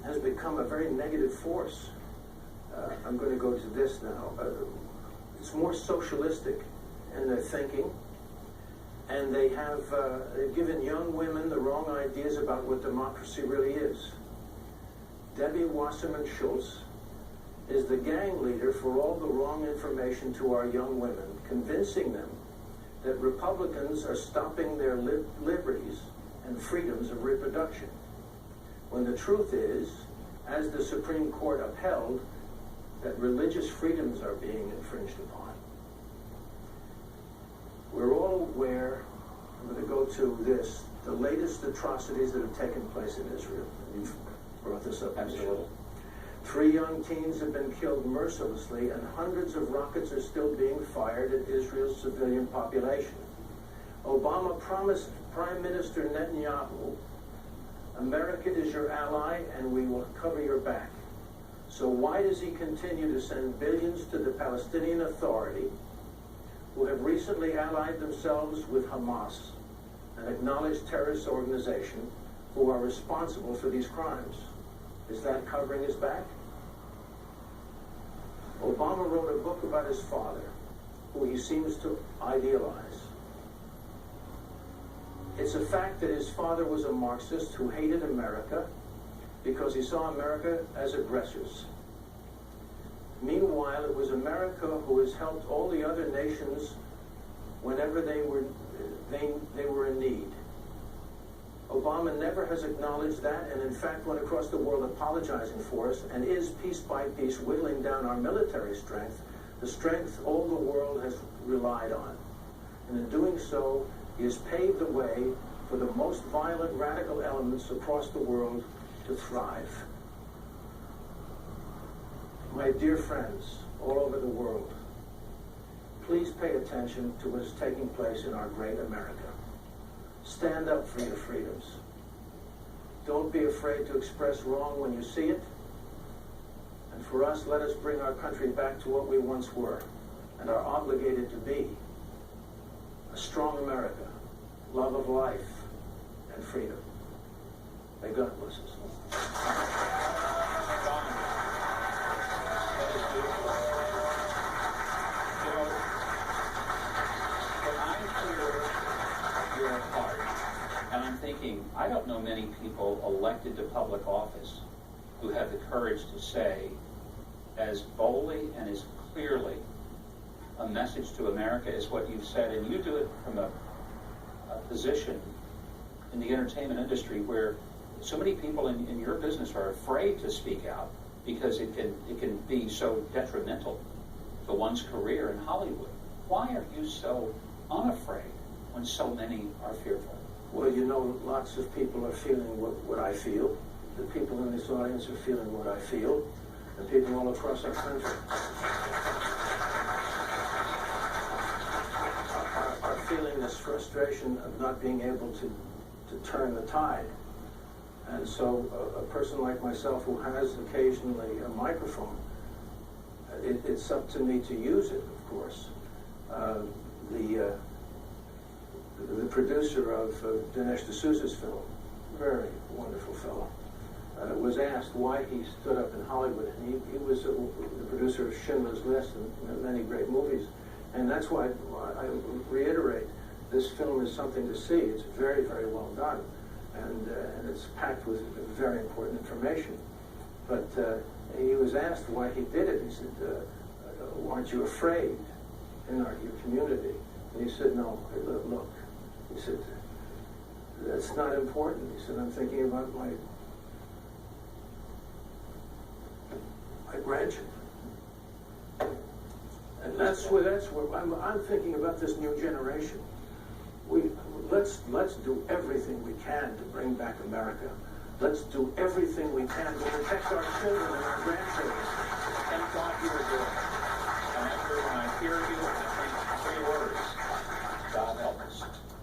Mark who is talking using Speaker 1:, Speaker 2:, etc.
Speaker 1: has become a very negative force. I'm going to go to this now. It's more socialistic in their thinking, and they've given young women the wrong ideas about what democracy really is. Debbie Wasserman Schultz is the gang leader for all the wrong information to our young women, convincing them that Republicans are stopping their liberties and freedoms of reproduction, when the truth is, as the Supreme Court upheld, that religious freedoms are being infringed upon. We're all aware, I'm going to go to this, the latest atrocities that have taken place in Israel. You've brought this up.
Speaker 2: Absolutely.
Speaker 1: 3 young teens have been killed mercilessly, and hundreds of rockets are still being fired at Israel's civilian population. Obama promised Prime Minister Netanyahu, America is your ally and we will cover your back. So why does he continue to send billions to the Palestinian Authority, who have recently allied themselves with Hamas, an acknowledged terrorist organization, who are responsible for these crimes? Is that covering his back? Obama wrote a book about his father, who he seems to idealize. It's a fact that his father was a Marxist who hated America because he saw America as aggressors. Meanwhile, it was America who has helped all the other nations whenever they were in need. Obama never has acknowledged that, and in fact went across the world apologizing for us, and is piece by piece whittling down our military strength, the strength all the world has relied on. And in doing so, he has paved the way for the most violent radical elements across the world to thrive. My dear friends all over the world, please pay attention to what is taking place in our great America. Stand up for your freedoms. Don't be afraid to express wrong when you see it. And for us, let us bring our country back to what we once were and are obligated to be: a strong America, love of life, and freedom. May God bless us.
Speaker 2: And I'm thinking, I don't know many people elected to public office who have the courage to say as boldly and as clearly a message to America as what you've said, and you do it from a position in the entertainment industry where so many people in your business are afraid to speak out because it can be so detrimental to one's career in Hollywood. Why are you so unafraid when so many are fearful?
Speaker 1: Well, you know, lots of people are feeling what I feel. The people in this audience are feeling what I feel. And people all across our country are feeling this frustration of not being able to turn the tide. And so a person like myself who has occasionally a microphone, it's up to me to use it, of course. The producer of Dinesh D'Souza's film, very wonderful fellow, was asked why he stood up in Hollywood. And he was the producer of Schindler's List and many great movies. And that's why I reiterate, this film is something to see. It's very, very well done. And it's packed with very important information. But he was asked why he did it. He said, aren't you afraid in your community? And he said, no, look. He said, that's not important. He said, I'm thinking about my grandchildren. And that's where I'm thinking about this new generation. Let's do everything we can to bring back America. Let's do everything we can to protect our children and our grandchildren.
Speaker 2: Thank God you are doing it. And when I hear you